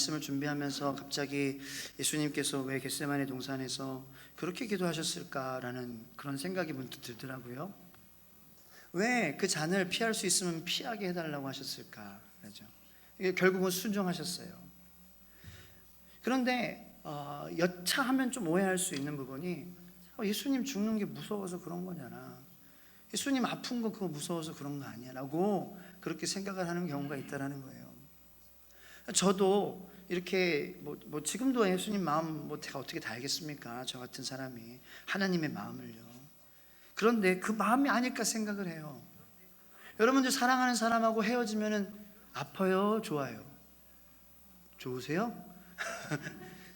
말씀을 준비하면서 갑자기 예수님께서 왜 겟세마네 동산에서 그렇게 기도하셨을까라는 그런 생각이 문득 들더라고요. 왜 그 잔을 피할 수 있으면 피하게 해달라고 하셨을까? 그죠? 이게 결국은 순종하셨어요. 그런데 여차하면 좀 오해할 수 있는 부분이 예수님 죽는 게 무서워서 그런 거잖아. 예수님 아픈 거 그거 무서워서 그런 거 아니야 라고 그렇게 생각을 하는 경우가 있다는 거예요. 저도 이렇게 뭐 지금도 예수님 마음 제가 어떻게 다 알겠습니까? 저 같은 사람이 하나님의 마음을요. 그런데 그 마음이 아닐까 생각을 해요. 여러분들 사랑하는 사람하고 헤어지면은 아파요? 좋아요? 좋으세요?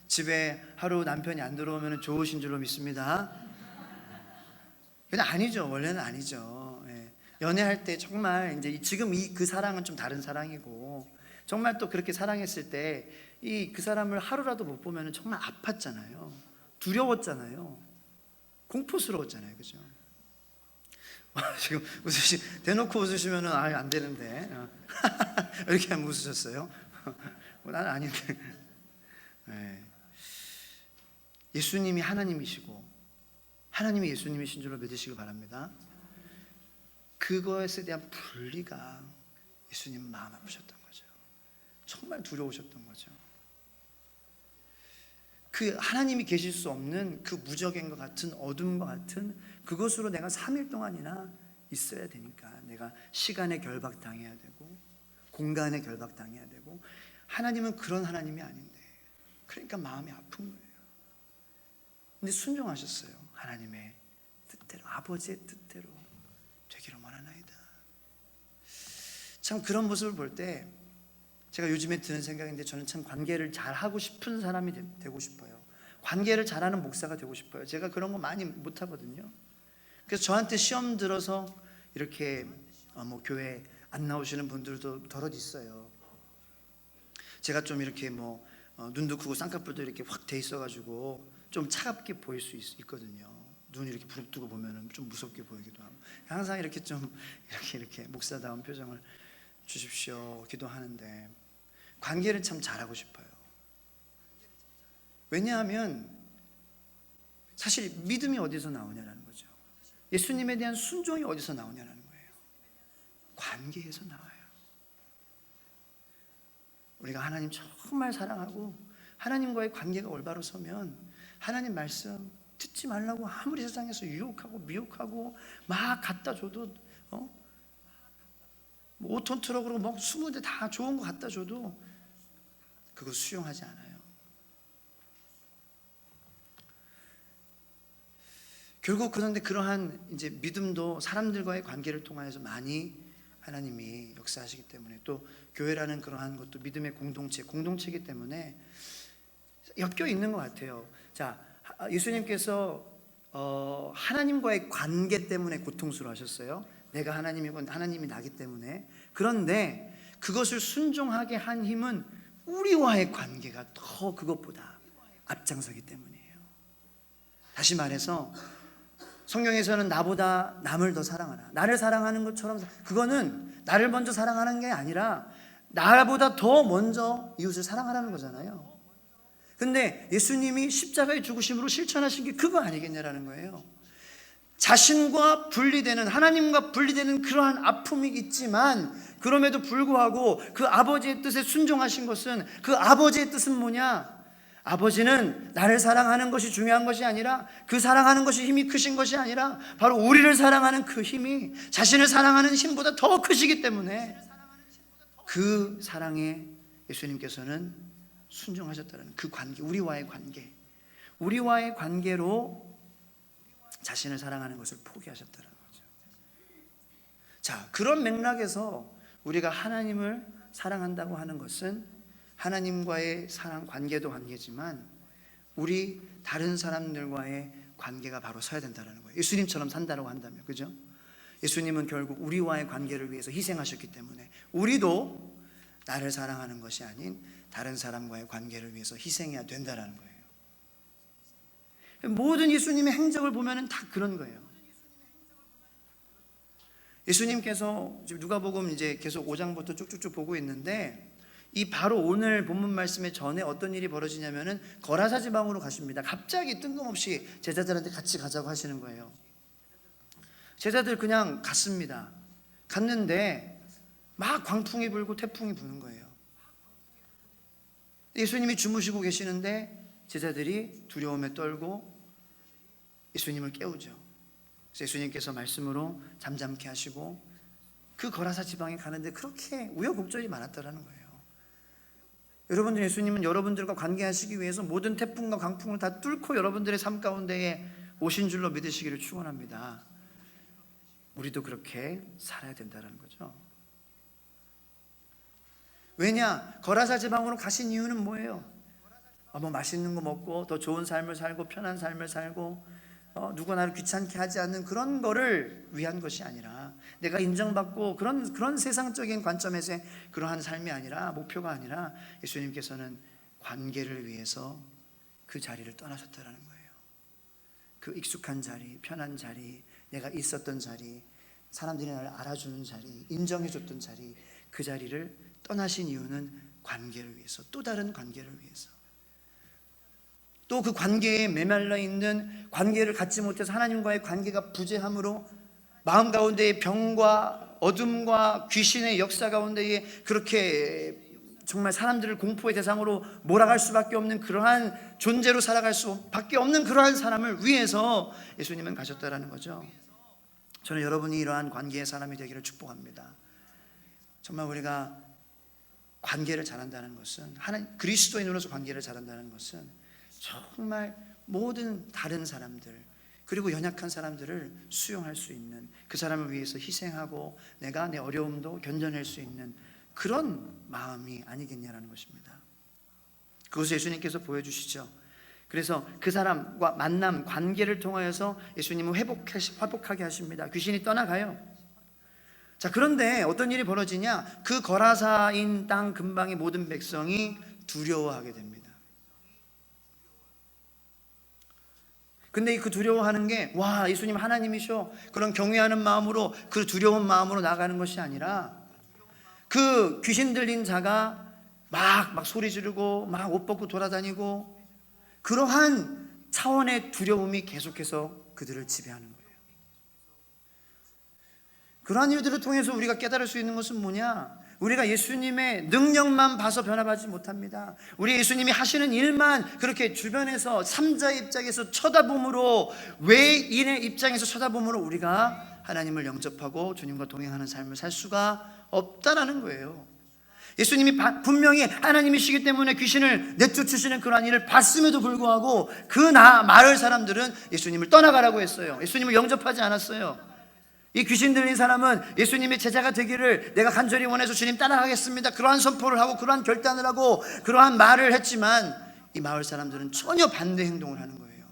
집에 하루 남편이 안 들어오면 좋으신 줄로 믿습니다. 근데 아니죠. 원래는 아니죠. 예. 연애할 때 정말 이제 지금 그 사랑은 좀 다른 사랑이고 정말 또 그렇게 사랑했을 때 그 사람을 하루라도 못 보면 정말 아팠잖아요. 두려웠잖아요. 공포스러웠잖아요. 그죠? 지금 대놓고 웃으시면 안 되는데 이렇게 하면 웃으셨어요? 나는 아닌데. 네. 예수님이 하나님이시고 하나님이 예수님이신 줄로 믿으시기 바랍니다. 그것에 대한 분리가 예수님 마음 아프셨던 거죠. 정말 두려우셨던 거죠. 그 하나님이 계실 수 없는 그 무적인 것 같은 어둠과 같은 그것으로 내가 3일 동안이나 있어야 되니까 내가 시간에 결박당해야 되고 공간에 결박당해야 되고 하나님은 그런 하나님이 아닌데 그러니까 마음이 아픈 거예요. 근데 순종하셨어요. 하나님의 뜻대로 아버지의 뜻대로 되기를 원하나이다. 참 그런 모습을 볼 때 제가 요즘에 드는 생각인데 저는 참 관계를 잘하고 싶은 사람이 되고 싶어요. 관계를 잘하는 목사가 되고 싶어요. 제가 그런 거 많이 못하거든요. 그래서 저한테 시험 들어서 이렇게 교회 안 나오시는 분들도 더럿 있어요. 제가 좀 이렇게 눈도 크고 쌍꺼풀도 이렇게 확 돼 있어가지고 좀 차갑게 보일 수 있거든요. 눈이 이렇게 부릅뜨고 보면은 좀 무섭게 보이기도 하고 항상 이렇게 좀 이렇게 목사다운 표정을 주십시오 기도하는데 관계를 참 잘하고 싶어요. 왜냐하면 사실 믿음이 어디서 나오냐라는 거죠. 예수님에 대한 순종이 어디서 나오냐라는 거예요. 관계에서 나와요. 우리가 하나님 정말 사랑하고 하나님과의 관계가 올바로 서면 하나님 말씀 듣지 말라고 아무리 세상에서 유혹하고 미혹하고 막 갖다 줘도 5톤 트럭으로 20대 다 좋은 거 갖다 줘도 그거 수용하지 않아요. 결국 그런데 그러한 이제 믿음도 사람들과의 관계를 통하여서 많이 하나님이 역사하시기 때문에 또 교회라는 그러한 것도 믿음의 공동체이기 때문에 엮여 있는 것 같아요. 자, 예수님께서 하나님과의 관계 때문에 고통스러워하셨어요. 내가 하나님이고 하나님이 나기 때문에. 그런데 그것을 순종하게 한 힘은 우리와의 관계가 더 그것보다 앞장서기 때문이에요. 다시 말해서 성경에서는 나보다 남을 더 사랑하라. 나를 사랑하는 것처럼 그거는 나를 먼저 사랑하는 게 아니라 나보다 더 먼저 이웃을 사랑하라는 거잖아요. 근데 예수님이 십자가의 죽으심으로 실천하신 게 그거 아니겠냐라는 거예요. 자신과 분리되는 하나님과 분리되는 그러한 아픔이 있지만 그럼에도 불구하고 그 아버지의 뜻에 순종하신 것은 그 아버지의 뜻은 뭐냐? 아버지는 나를 사랑하는 것이 중요한 것이 아니라 그 사랑하는 것이 힘이 크신 것이 아니라 바로 우리를 사랑하는 그 힘이 자신을 사랑하는 힘보다 더 크시기 때문에 그 사랑에 예수님께서는 순종하셨다는 그 관계, 우리와의 관계로 자신을 사랑하는 것을 포기하셨다는 거죠. 자, 그런 맥락에서 우리가 하나님을 사랑한다고 하는 것은 하나님과의 사랑 관계도 관계지만 우리 다른 사람들과의 관계가 바로 서야 된다는 거예요. 예수님처럼 산다고 한다면, 그죠? 예수님은 결국 우리와의 관계를 위해서 희생하셨기 때문에 우리도 나를 사랑하는 것이 아닌 다른 사람과의 관계를 위해서 희생해야 된다는 거예요. 모든 예수님의 행적을 보면 다 그런 거예요. 예수님께서 지금 누가복음 이제 계속 5장부터 쭉쭉쭉 보고 있는데 이 바로 오늘 본문 말씀의 전에 어떤 일이 벌어지냐면은 거라사 지방으로 가십니다. 갑자기 뜬금없이 제자들한테 같이 가자고 하시는 거예요. 제자들 그냥 갔습니다. 갔는데 막 광풍이 불고 태풍이 부는 거예요. 예수님이 주무시고 계시는데 제자들이 두려움에 떨고 예수님을 깨우죠. 그래서 예수님께서 말씀으로 잠잠케 하시고 그 거라사 지방에 가는데 그렇게 우여곡절이 많았다라는 거예요. 여러분들, 예수님은 여러분들과 관계하시기 위해서 모든 태풍과 강풍을 다 뚫고 여러분들의 삶 가운데에 오신 줄로 믿으시기를 축원합니다. 우리도 그렇게 살아야 된다는 거죠. 왜냐? 거라사 지방으로 가신 이유는 뭐예요? 뭐 맛있는 거 먹고 더 좋은 삶을 살고 편한 삶을 살고 누가 나를 귀찮게 하지 않는 그런 거를 위한 것이 아니라, 내가 인정받고 그런 세상적인 관점에서의 그러한 삶이 아니라, 목표가 아니라 예수님께서는 관계를 위해서 그 자리를 떠나셨다는 거예요. 그 익숙한 자리, 편한 자리, 내가 있었던 자리, 사람들이 나를 알아주는 자리, 인정해줬던 자리, 그 자리를 떠나신 이유는 관계를 위해서, 또 다른 관계를 위해서, 또 그 관계에 메말라 있는, 관계를 갖지 못해서 하나님과의 관계가 부재함으로 마음 가운데의 병과 어둠과 귀신의 역사 가운데에 그렇게 정말 사람들을 공포의 대상으로 몰아갈 수밖에 없는 그러한 존재로 살아갈 수밖에 없는 그러한 사람을 위해서 예수님은 가셨다라는 거죠. 저는 여러분이 이러한 관계의 사람이 되기를 축복합니다. 정말 우리가 관계를 잘한다는 것은, 그리스도인으로서 관계를 잘한다는 것은 정말 모든 다른 사람들, 그리고 연약한 사람들을 수용할 수 있는, 그 사람을 위해서 희생하고 내가 내 어려움도 견뎌낼 수 있는 그런 마음이 아니겠냐라는 것입니다. 그것을 예수님께서 보여주시죠. 그래서 그 사람과 만남, 관계를 통하여서 예수님은 회복하게 하십니다. 귀신이 떠나가요. 자, 그런데 어떤 일이 벌어지냐? 그 거라사인 땅 근방의 모든 백성이 두려워하게 됩니다. 근데 그 두려워하는 게, 와, 예수님 하나님이셔, 그런 경외하는 마음으로, 그 두려운 마음으로 나가는 것이 아니라, 그 귀신 들린 자가 막 소리 지르고 막 옷 벗고 돌아다니고, 그러한 차원의 두려움이 계속해서 그들을 지배하는 거예요. 그러한 일들을 통해서 우리가 깨달을 수 있는 것은 뭐냐? 우리가 예수님의 능력만 봐서 변화받지 못합니다. 우리 예수님이 하시는 일만 그렇게 주변에서 삼자의 입장에서 쳐다봄으로, 외인의 입장에서 쳐다봄으로 우리가 하나님을 영접하고 주님과 동행하는 삶을 살 수가 없다라는 거예요. 예수님이 분명히 하나님이시기 때문에 귀신을 내쫓으시는 그러한 일을 봤음에도 불구하고 그 마을 사람들은 예수님을 떠나가라고 했어요. 예수님을 영접하지 않았어요. 이 귀신 들린 사람은 예수님의 제자가 되기를 내가 간절히 원해서 주님 따라가겠습니다, 그러한 선포를 하고 그러한 결단을 하고 그러한 말을 했지만, 이 마을 사람들은 전혀 반대 행동을 하는 거예요.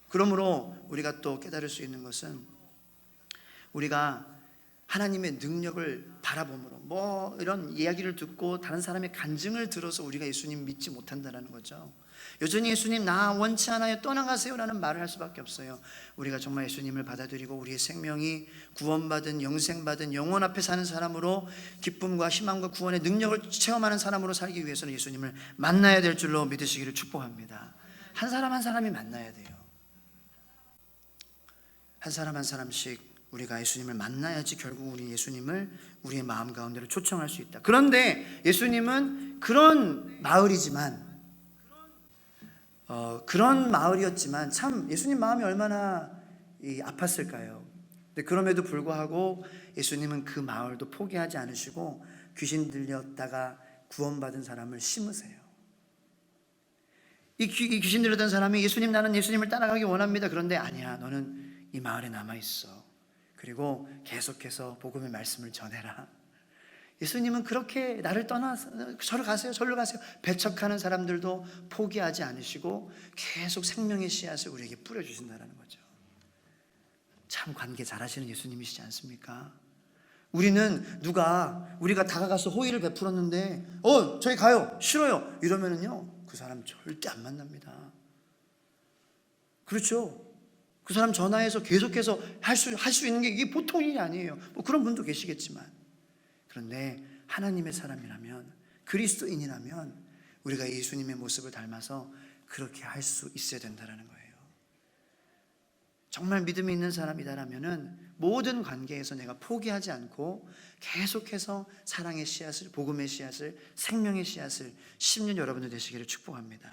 그러므로 우리가 또 깨달을 수 있는 것은, 우리가 하나님의 능력을 바라봄으로 이런 이야기를 듣고 다른 사람의 간증을 들어서 우리가 예수님 믿지 못한다는 거죠. 여전히 예수님 나 원치 않아요, 떠나가세요 라는 말을 할 수밖에 없어요. 우리가 정말 예수님을 받아들이고 우리의 생명이 구원받은, 영생받은, 영원 앞에 사는 사람으로 기쁨과 희망과 구원의 능력을 체험하는 사람으로 살기 위해서는 예수님을 만나야 될 줄로 믿으시기를 축복합니다. 한 사람 한 사람이 만나야 돼요. 한 사람 한 사람씩 우리가 예수님을 만나야지 결국 우리 예수님을 우리의 마음 가운데로 초청할 수 있다. 그런데 예수님은 그런 마을이지만, 그런 마을이었지만 참 예수님 마음이 얼마나 아팠을까요? 근데 그럼에도 불구하고 예수님은 그 마을도 포기하지 않으시고 귀신 들렸다가 구원받은 사람을 심으세요. 이 귀신 들렸던 사람이, 예수님 나는 예수님을 따라가기 원합니다. 그런데 아니야, 너는 이 마을에 남아있어. 그리고 계속해서 복음의 말씀을 전해라. 예수님은 그렇게 나를 떠나서 저를 가세요, 절로 가세요 배척하는 사람들도 포기하지 않으시고 계속 생명의 씨앗을 우리에게 뿌려주신다는 거죠. 참 관계 잘하시는 예수님이시지 않습니까? 우리는 우리가 다가가서 호의를 베풀었는데 저희 가요, 싫어요 이러면은요, 그 사람 절대 안 만납니다. 그렇죠? 그 사람 전화해서 계속해서 할 수 있는 게 이게 보통 일이 아니에요. 그런 분도 계시겠지만, 그런데 하나님의 사람이라면 그리스도인이라면 우리가 예수님의 모습을 닮아서 그렇게 할 수 있어야 된다는 거예요. 정말 믿음이 있는 사람이다라면은 모든 관계에서 내가 포기하지 않고 계속해서 사랑의 씨앗을, 복음의 씨앗을, 생명의 씨앗을 심는 여러분들 되시기를 축복합니다.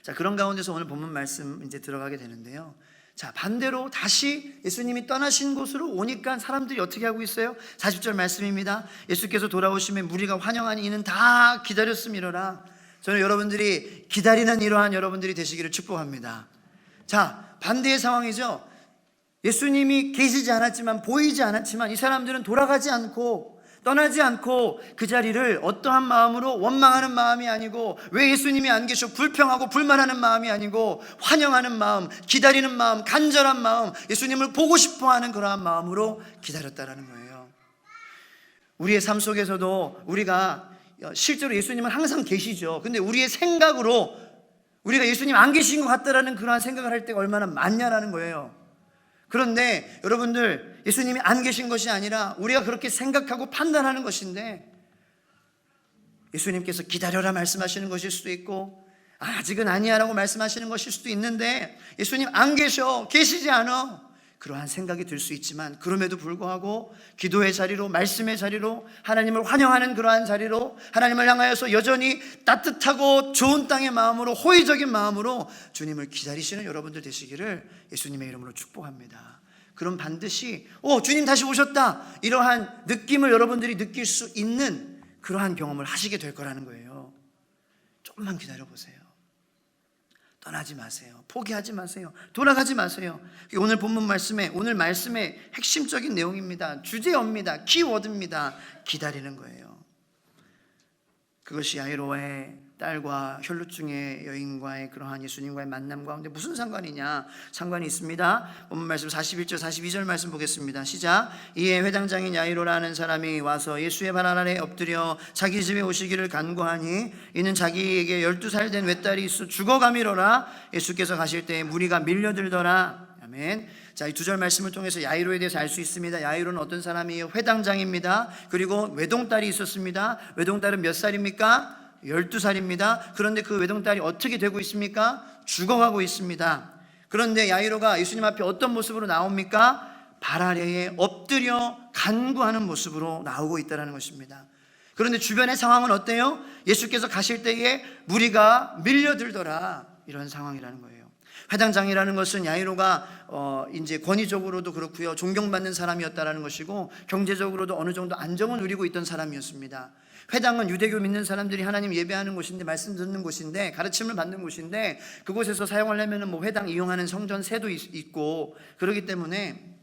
자, 그런 가운데서 오늘 본문 말씀 이제 들어가게 되는데요. 자, 반대로 다시 예수님이 떠나신 곳으로 오니까 사람들이 어떻게 하고 있어요? 40절 말씀입니다. 예수께서 돌아오시면 무리가 환영하니 이는 다 기다렸음이로라. 저는 여러분들이 기다리는 이러한 여러분들이 되시기를 축복합니다. 자, 반대의 상황이죠. 예수님이 계시지 않았지만, 보이지 않았지만 이 사람들은 돌아가지 않고 떠나지 않고 그 자리를 어떠한 마음으로, 원망하는 마음이 아니고, 왜 예수님이 안 계셔 불평하고 불만하는 마음이 아니고, 환영하는 마음, 기다리는 마음, 간절한 마음, 예수님을 보고 싶어하는 그러한 마음으로 기다렸다라는 거예요. 우리의 삶 속에서도 우리가 실제로 예수님은 항상 계시죠. 근데 우리의 생각으로 우리가 예수님 안 계신 것 같다라는 그러한 생각을 할 때가 얼마나 많냐라는 거예요. 그런데 여러분들, 예수님이 안 계신 것이 아니라 우리가 그렇게 생각하고 판단하는 것인데, 예수님께서 기다려라 말씀하시는 것일 수도 있고, 아직은 아니야 라고 말씀하시는 것일 수도 있는데, 예수님 안 계셔, 계시지 않아, 그러한 생각이 들 수 있지만, 그럼에도 불구하고 기도의 자리로, 말씀의 자리로, 하나님을 환영하는 그러한 자리로, 하나님을 향하여서 여전히 따뜻하고 좋은 땅의 마음으로, 호의적인 마음으로 주님을 기다리시는 여러분들 되시기를 예수님의 이름으로 축복합니다. 그럼 반드시 주님 다시 오셨다, 이러한 느낌을 여러분들이 느낄 수 있는 그러한 경험을 하시게 될 거라는 거예요. 조금만 기다려보세요. 떠나지 마세요. 포기하지 마세요. 돌아가지 마세요. 오늘 본문 말씀에, 오늘 말씀의 핵심적인 내용입니다. 주제어입니다. 키워드입니다. 기다리는 거예요. 그것이 야이로의 딸과 혈루증의 여인과의 그러한 예수님과의 만남 가운데 무슨 상관이냐? 상관이 있습니다. 본문 말씀 41절 42절 말씀 보겠습니다. 시작. 이에 회당장인 야이로라는 사람이 와서 예수의 발 아래 엎드려 자기 집에 오시기를 간구하니, 이는 자기에게 12살 된 외딸이 있어 죽어가미로라. 예수께서 가실 때에 무리가 밀려들더라. 아멘. 자, 이 두 절 말씀을 통해서 야이로에 대해서 알 수 있습니다. 야이로는 어떤 사람이에요? 회당장입니다. 그리고 외동딸이 있었습니다. 외동딸은 몇 살입니까? 12살입니다. 그런데 그 외동딸이 어떻게 되고 있습니까? 죽어가고 있습니다. 그런데 야이로가 예수님 앞에 어떤 모습으로 나옵니까? 발 아래에 엎드려 간구하는 모습으로 나오고 있다는 것입니다. 그런데 주변의 상황은 어때요? 예수께서 가실 때에 무리가 밀려들더라, 이런 상황이라는 거예요. 회당장이라는 것은 야이로가 이제 권위적으로도 그렇고요, 존경받는 사람이었다라는 것이고, 경제적으로도 어느 정도 안정을 누리고 있던 사람이었습니다. 회당은 유대교 믿는 사람들이 하나님 예배하는 곳인데, 말씀 듣는 곳인데, 가르침을 받는 곳인데, 그곳에서 사용하려면 뭐 회당 이용하는 성전세도 있고 그러기 때문에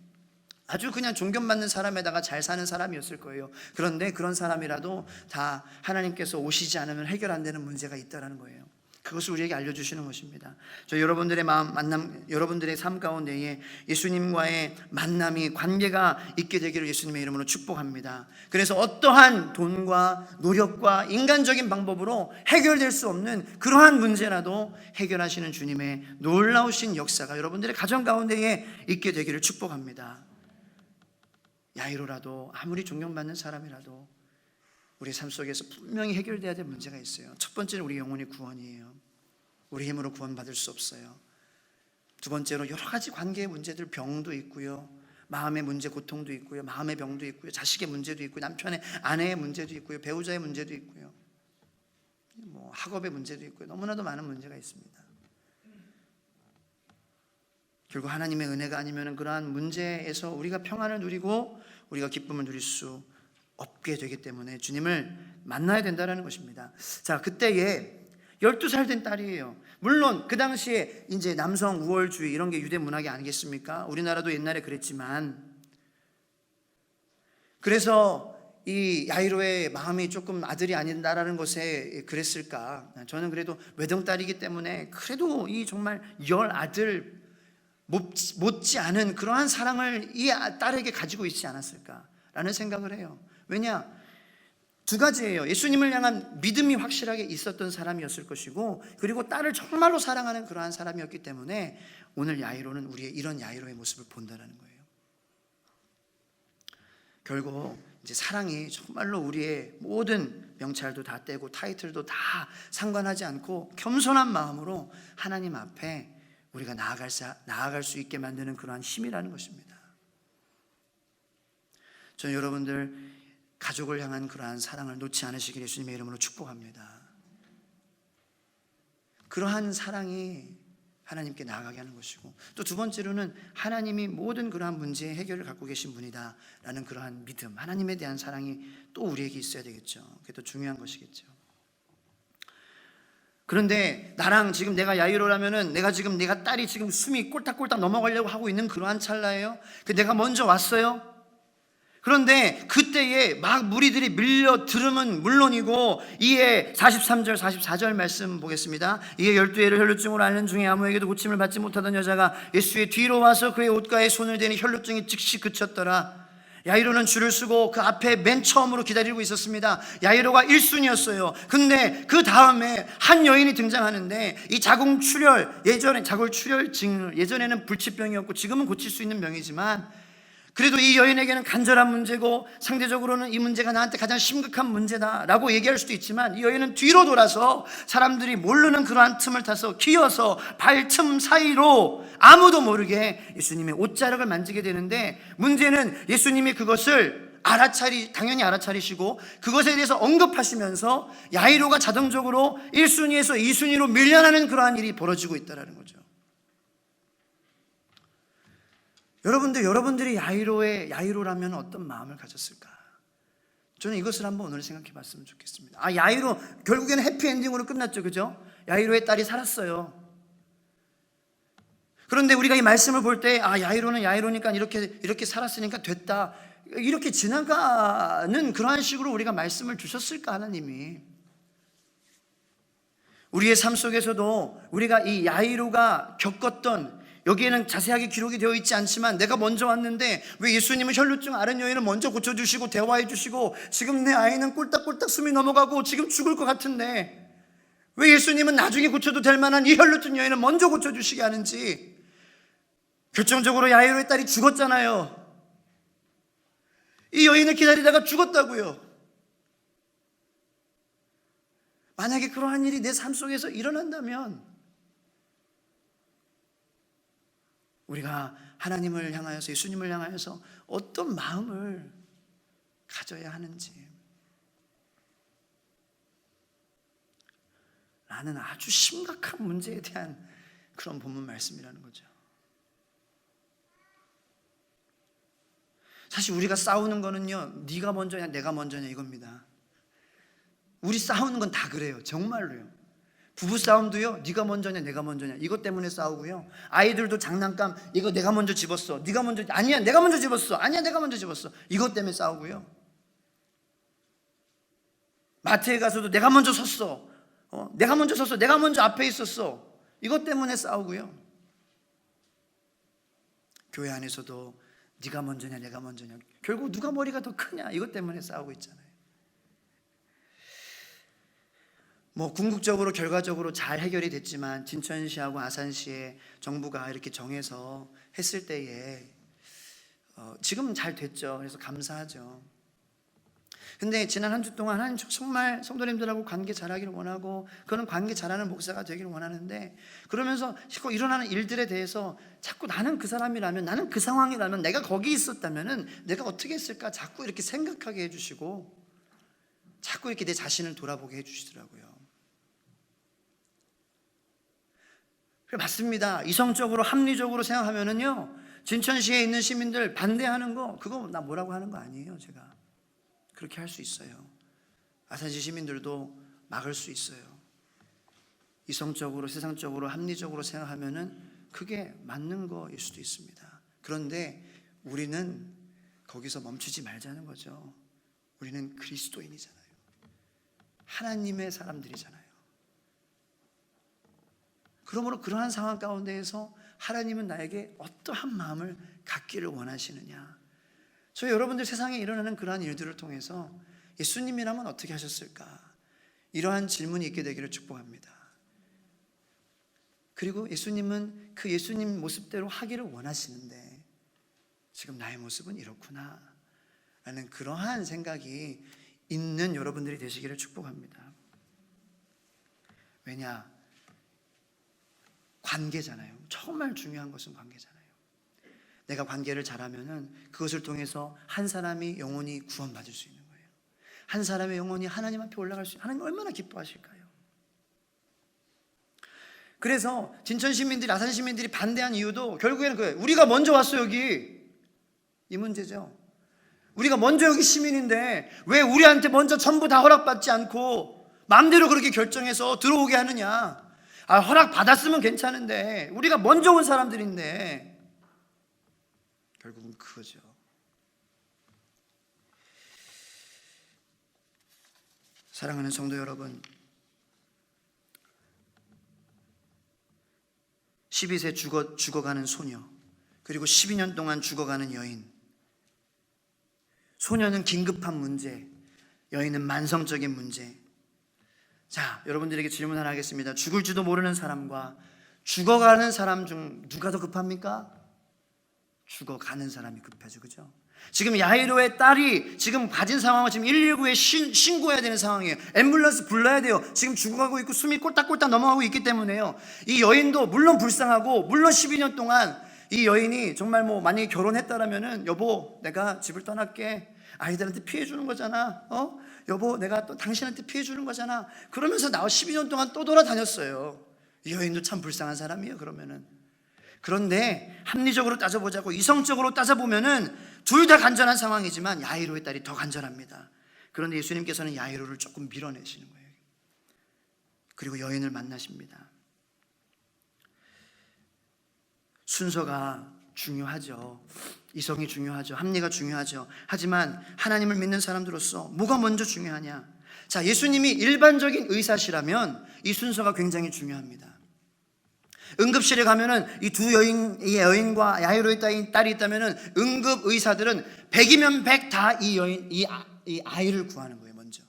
아주 그냥 존경받는 사람에다가 잘 사는 사람이었을 거예요. 그런데 그런 사람이라도 다 하나님께서 오시지 않으면 해결 안 되는 문제가 있다는 거예요. 그것을 우리에게 알려주시는 것입니다. 저 여러분들의 마음, 만남, 여러분들의 삶 가운데에 예수님과의 만남이, 관계가 있게 되기를 예수님의 이름으로 축복합니다. 그래서 어떠한 돈과 노력과 인간적인 방법으로 해결될 수 없는 그러한 문제라도 해결하시는 주님의 놀라우신 역사가 여러분들의 가정 가운데에 있게 되기를 축복합니다. 야이로라도, 아무리 존경받는 사람이라도 우리 삶 속에서 분명히 해결돼야 될 문제가 있어요. 첫 번째는 우리 영혼의 구원이에요. 우리 힘으로 구원받을 수 없어요. 두 번째로 여러 가지 관계의 문제들, 병도 있고요, 마음의 문제, 고통도 있고요, 마음의 병도 있고요, 자식의 문제도 있고요, 남편의, 아내의 문제도 있고요, 배우자의 문제도 있고요, 뭐 학업의 문제도 있고요. 너무나도 많은 문제가 있습니다. 결국 하나님의 은혜가 아니면 그러한 문제에서 우리가 평안을 누리고 우리가 기쁨을 누릴 수 없게 되기 때문에 주님을 만나야 된다는 것입니다. 자, 그때에 12살 된 딸이에요. 물론 그 당시에 이제 남성 우월주의 이런 게 유대 문학이 아니겠습니까? 우리나라도 옛날에 그랬지만, 그래서 이 야이로의 마음이 조금 아들이 아닌다라는 것에 그랬을까? 저는 그래도 외동딸이기 때문에 그래도 이 정말 열 아들 못지 않은 그러한 사랑을 이 딸에게 가지고 있지 않았을까라는 생각을 해요. 왜냐? 두 가지예요. 예수님을 향한 믿음이 확실하게 있었던 사람이었을 것이고, 그리고 딸을 정말로 사랑하는 그러한 사람이었기 때문에 오늘 야이로는 우리의 이런 야이로의 모습을 본다는 거예요. 결국 이제 사랑이 정말로 우리의 모든 명찰도 다 떼고 타이틀도 다 상관하지 않고 겸손한 마음으로 하나님 앞에 우리가 나아갈 수 있게 만드는 그러한 힘이라는 것입니다. 저는 여러분들 가족을 향한 그러한 사랑을 놓지 않으시길 예수님의 이름으로 축복합니다. 그러한 사랑이 하나님께 나아가게 하는 것이고, 또 두 번째로는 하나님이 모든 그러한 문제의 해결을 갖고 계신 분이다라는 그러한 믿음, 하나님에 대한 사랑이 또 우리에게 있어야 되겠죠. 그게 또 중요한 것이겠죠. 그런데 나랑 지금 내가 야이로라면은 내가 딸이 지금 숨이 꼴딱꼴딱 넘어가려고 하고 있는 그러한 찰나예요. 내가 먼저 왔어요. 그런데 그때에 막 무리들이 밀려 들으면 물론이고, 이에 43절 44절 말씀 보겠습니다. 이에 12해를 혈루증으로 앓는 중에 아무에게도 고침을 받지 못하던 여자가 예수의 뒤로 와서 그의 옷가에 손을 대니 혈루증이 즉시 그쳤더라. 야이로는 줄을 서고 그 앞에 맨 처음으로 기다리고 있었습니다. 야이로가 1순위였어요. 근데 그 다음에 한 여인이 등장하는데, 이 자궁출혈, 자골출혈증, 예전에는 불치병이었고 지금은 고칠 수 있는 병이지만, 그래도 이 여인에게는 간절한 문제고 상대적으로는 이 문제가 나한테 가장 심각한 문제다라고 얘기할 수도 있지만, 이 여인은 뒤로 돌아서 사람들이 모르는 그러한 틈을 타서 기어서 발틈 사이로 아무도 모르게 예수님의 옷자락을 만지게 되는데, 문제는 예수님이 그것을 당연히 알아차리시고 그것에 대해서 언급하시면서 야이로가 자동적으로 1순위에서 2순위로 밀려나는 그러한 일이 벌어지고 있다는 거죠. 여러분들이 야이로라면 어떤 마음을 가졌을까? 저는 이것을 한번 오늘 생각해 봤으면 좋겠습니다. 야이로 결국에는 해피엔딩으로 끝났죠, 그죠? 야이로의 딸이 살았어요. 그런데 우리가 이 말씀을 볼 때 야이로는 야이로니까 이렇게 살았으니까 됐다, 이렇게 지나가는 그러한 식으로 우리가 말씀을 주셨을까? 하나님이 우리의 삶 속에서도 우리가 이 야이로가 겪었던, 여기에는 자세하게 기록이 되어 있지 않지만, 내가 먼저 왔는데 왜 예수님은 혈루증 앓은 여인을 먼저 고쳐주시고 대화해 주시고, 지금 내 아이는 꼴딱꼴딱 숨이 넘어가고 지금 죽을 것 같은데 왜 예수님은 나중에 고쳐도 될 만한 이 혈루증 여인을 먼저 고쳐주시게 하는지. 결정적으로 야이로의 딸이 죽었잖아요. 이 여인을 기다리다가 죽었다고요. 만약에 그러한 일이 내 삶 속에서 일어난다면, 우리가 하나님을 향하여서, 예수님을 향하여서 어떤 마음을 가져야 하는지 라는 아주 심각한 문제에 대한 그런 본문 말씀이라는 거죠. 사실 우리가 싸우는 거는요, 네가 먼저냐 내가 먼저냐 이겁니다. 우리 싸우는 건 다 그래요. 정말로요. 부부싸움도요, 네가 먼저냐 내가 먼저냐 이것 때문에 싸우고요. 아이들도 장난감, 이거 내가 먼저 집었어, 네가 먼저, 아니야 내가 먼저 집었어, 아니야 내가 먼저 집었어, 이것 때문에 싸우고요. 마트에 가서도 내가 먼저 섰어, 내가 먼저 앞에 있었어, 이것 때문에 싸우고요. 교회 안에서도 네가 먼저냐 내가 먼저냐, 결국 누가 머리가 더 크냐 이것 때문에 싸우고 있잖아요. 궁극적으로 결과적으로 잘 해결이 됐지만, 진천시하고 아산시에 정부가 이렇게 정해서 했을 때에 지금은 잘 됐죠. 그래서 감사하죠. 근데 지난 한 주 동안 하나님 정말 성도님들하고 관계 잘하기를 원하고, 그런 관계 잘하는 목사가 되기를 원하는데, 그러면서 자꾸 일어나는 일들에 대해서 자꾸 나는 그 사람이라면, 나는 그 상황이라면, 내가 거기 있었다면 내가 어떻게 했을까 자꾸 이렇게 생각하게 해주시고, 자꾸 이렇게 내 자신을 돌아보게 해주시더라고요. 맞습니다. 이성적으로 합리적으로 생각하면은요, 진천시에 있는 시민들 반대하는 거, 그거 나 뭐라고 하는 거 아니에요. 제가 그렇게 할 수 있어요. 아산시 시민들도 막을 수 있어요. 이성적으로, 세상적으로, 합리적으로 생각하면은 그게 맞는 거일 수도 있습니다. 그런데 우리는 거기서 멈추지 말자는 거죠. 우리는 그리스도인이잖아요. 하나님의 사람들이잖아요. 그러므로 그러한 상황 가운데에서 하나님은 나에게 어떠한 마음을 갖기를 원하시느냐. 저 여러분들 세상에 일어나는 그러한 일들을 통해서 예수님이라면 어떻게 하셨을까? 이러한 질문이 있게 되기를 축복합니다. 그리고 예수님은 그 예수님 모습대로 하기를 원하시는데, 지금 나의 모습은 이렇구나 라는 그러한 생각이 있는 여러분들이 되시기를 축복합니다. 왜냐? 관계잖아요. 정말 중요한 것은 관계잖아요. 내가 관계를 잘하면은 그것을 통해서 한 사람이 영혼이 구원받을 수 있는 거예요. 한 사람의 영혼이 하나님 앞에 올라갈 수 있는, 하나님 얼마나 기뻐하실까요? 그래서 진천 시민들이, 아산 시민들이 반대한 이유도 결국에는 그거예요. 우리가 먼저 왔어 여기, 이 문제죠. 우리가 먼저 여기 시민인데 왜 우리한테 먼저 전부 다 허락받지 않고 마음대로 그렇게 결정해서 들어오게 하느냐. 허락 받았으면 괜찮은데 우리가 먼저 온 사람들인데. 결국은 그거죠. 사랑하는 성도 여러분, 12세 죽어가는 소녀, 그리고 12년 동안 죽어가는 여인. 소녀는 긴급한 문제, 여인은 만성적인 문제. 자, 여러분들에게 질문 하나 하겠습니다. 죽을지도 모르는 사람과 죽어가는 사람 중 누가 더 급합니까? 죽어가는 사람이 급하죠, 그죠? 지금 야이로의 딸이 지금 가진 상황은 지금 119에 신고해야 되는 상황이에요. 앰뷸런스 불러야 돼요. 지금 죽어가고 있고 숨이 꼴딱꼴딱 넘어가고 있기 때문에요. 이 여인도 물론 불쌍하고, 물론 12년 동안 이 여인이 정말 만약에 결혼했다라면은, 여보 내가 집을 떠날게, 아이들한테 피해 주는 거잖아, 여보 내가 또 당신한테 피해 주는 거잖아, 그러면서 12년 동안 또 돌아다녔어요. 이 여인도 참 불쌍한 사람이에요. 그런데 합리적으로 따져보자고, 이성적으로 따져보면은 둘 다 간절한 상황이지만 야이로의 딸이 더 간절합니다. 그런데 예수님께서는 야이로를 조금 밀어내시는 거예요. 그리고 여인을 만나십니다. 순서가 중요하죠. 이성이 중요하죠. 합리가 중요하죠. 하지만 하나님을 믿는 사람들로서 뭐가 먼저 중요하냐? 자, 예수님이 일반적인 의사시라면 이 순서가 굉장히 중요합니다. 응급실에 가면은 이 두 여인과 야이로의 딸이 있다면은 응급 의사들은 100이면 100 다 이 아이를 구하는 거예요. 먼저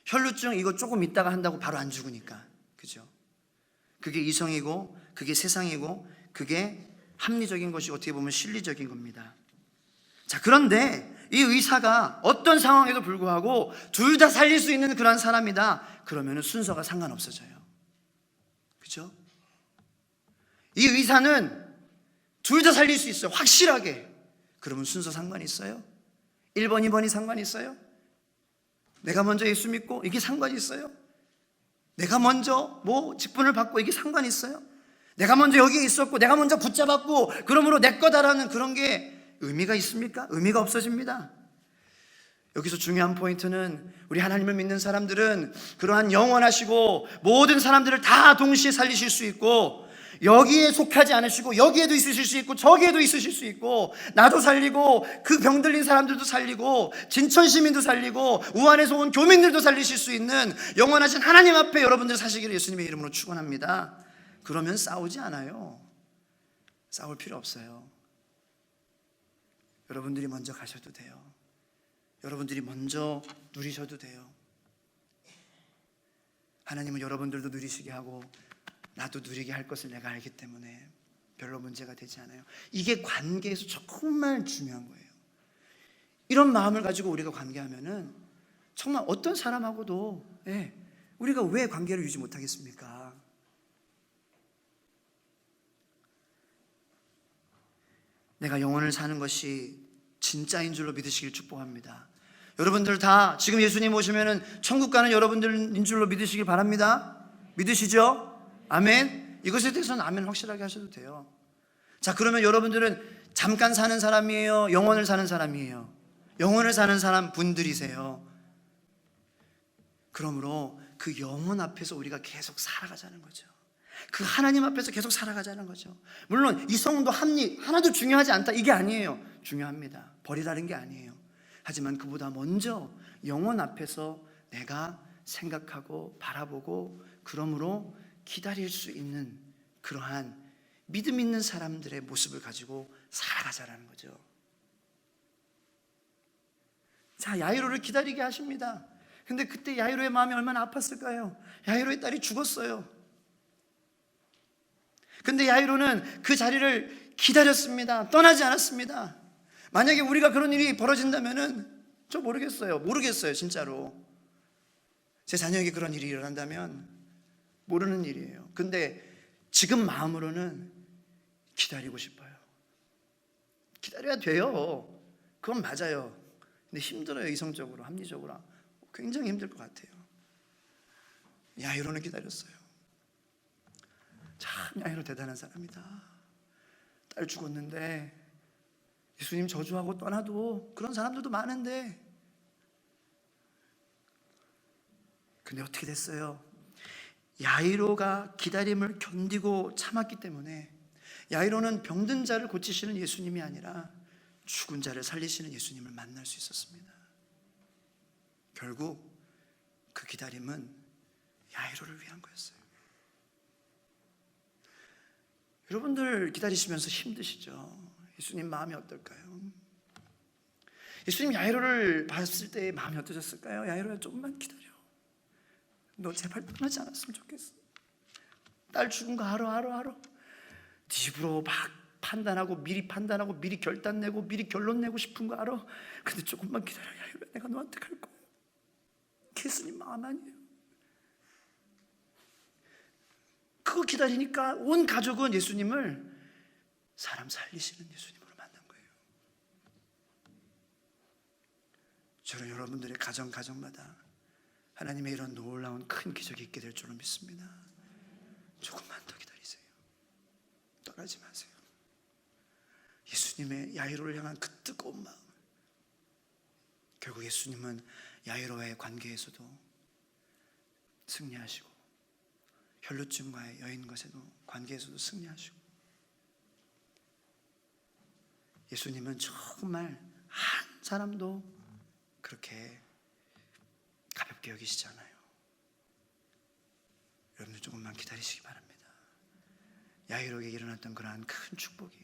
혈루증 이거 조금 있다가 한다고 바로 안 죽으니까, 그죠? 그게 이성이고, 그게 세상이고, 그게 합리적인 것이 어떻게 보면 실리적인 겁니다. 자, 그런데 이 의사가 어떤 상황에도 불구하고 둘 다 살릴 수 있는 그런 사람이다 그러면은 순서가 상관없어져요. 그죠? 이 의사는 둘 다 살릴 수 있어요, 확실하게. 그러면 순서 상관이 있어요? 1번, 2번이 상관이 있어요? 내가 먼저 예수 믿고 이게 상관이 있어요? 내가 먼저 직분을 받고 이게 상관이 있어요? 내가 먼저 여기에 있었고 내가 먼저 붙잡았고 그러므로 내 거다라는 그런 게 의미가 있습니까? 의미가 없어집니다. 여기서 중요한 포인트는, 우리 하나님을 믿는 사람들은 그러한 영원하시고 모든 사람들을 다 동시에 살리실 수 있고, 여기에 속하지 않으시고 여기에도 있으실 수 있고 저기에도 있으실 수 있고, 나도 살리고 그 병 들린 사람들도 살리고 진천 시민도 살리고 우한에서 온 교민들도 살리실 수 있는 영원하신 하나님 앞에 여러분들 사시기를 예수님의 이름으로 축원합니다. 그러면 싸우지 않아요. 싸울 필요 없어요. 여러분들이 먼저 가셔도 돼요. 여러분들이 먼저 누리셔도 돼요. 하나님은 여러분들도 누리시게 하고 나도 누리게 할 것을 내가 알기 때문에 별로 문제가 되지 않아요. 이게 관계에서 정말 중요한 거예요. 이런 마음을 가지고 우리가 관계하면은 정말 어떤 사람하고도 우리가 왜 관계를 유지 못하겠습니까? 내가 영혼을 사는 것이 진짜인 줄로 믿으시길 축복합니다. 여러분들 다 지금 예수님 오시면은 천국 가는 여러분들인 줄로 믿으시길 바랍니다. 믿으시죠? 아멘. 이것에 대해서는 아멘 확실하게 하셔도 돼요. 자, 그러면 여러분들은 잠깐 사는 사람이에요? 영원을 사는 사람이에요? 영원을 사는 사람 분들이세요. 그러므로 그 영혼 앞에서 우리가 계속 살아가자는 거죠. 그 하나님 앞에서 계속 살아가자는 거죠. 물론 이성도 합리 하나도 중요하지 않다 이게 아니에요. 중요합니다. 버리라는 게 아니에요. 하지만 그보다 먼저 영혼 앞에서 내가 생각하고 바라보고, 그러므로 기다릴 수 있는 그러한 믿음 있는 사람들의 모습을 가지고 살아가자라는 거죠. 자, 야이로를 기다리게 하십니다. 근데 그때 야이로의 마음이 얼마나 아팠을까요? 야이로의 딸이 죽었어요. 근데 야이로는 그 자리를 기다렸습니다. 떠나지 않았습니다. 만약에 우리가 그런 일이 벌어진다면은 저 모르겠어요 진짜로. 제 자녀에게 그런 일이 일어난다면 모르는 일이에요. 근데 지금 마음으로는 기다리고 싶어요. 기다려야 돼요. 그건 맞아요. 근데 힘들어요. 이성적으로, 합리적으로 굉장히 힘들 것 같아요. 야이로는 기다렸어요. 참 야이로 대단한 사람이다. 딸 죽었는데 예수님 저주하고 떠나도 그런 사람들도 많은데, 근데 어떻게 됐어요? 야이로가 기다림을 견디고 참았기 때문에, 야이로는 병든 자를 고치시는 예수님이 아니라 죽은 자를 살리시는 예수님을 만날 수 있었습니다. 결국 그 기다림은 야이로를 위한 거였어요. 여러분들 기다리시면서 힘드시죠? 예수님 마음이 어떨까요? 예수님 야이로를 봤을 때 마음이 어떠셨을까요? 야이로야, 조금만 기다려. 너 제발 떠나지 않았으면 좋겠어. 딸 죽은 거 알아. 네 입으로 막 판단하고 미리 결단 내고 미리 결론 내고 싶은 거 알아. 근데 조금만 기다려. 야이로야, 내가 너한테 갈 거야. 예수님 마음 아니에요? 그거 기다리니까 온 가족은 예수님을 사람 살리시는 예수님으로 만난 거예요. 저는 여러분들의 가정마다 하나님의 이런 놀라운 큰 기적이 있게 될 줄로 믿습니다. 조금만 더 기다리세요. 떠나지 마세요. 예수님의 야이로를 향한 그 뜨거운 마음, 결국 예수님은 야이로와의 관계에서도 승리하시고, 혈루증과의 여인 것에도 관계에서도 승리하시고, 예수님은 정말 한 사람도 그렇게 가볍게 여기시지 않아요. 여러분들 조금만 기다리시기 바랍니다. 야이로에게 일어났던 그러한 큰 축복이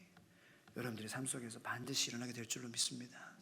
여러분들의 삶 속에서 반드시 일어나게 될 줄로 믿습니다.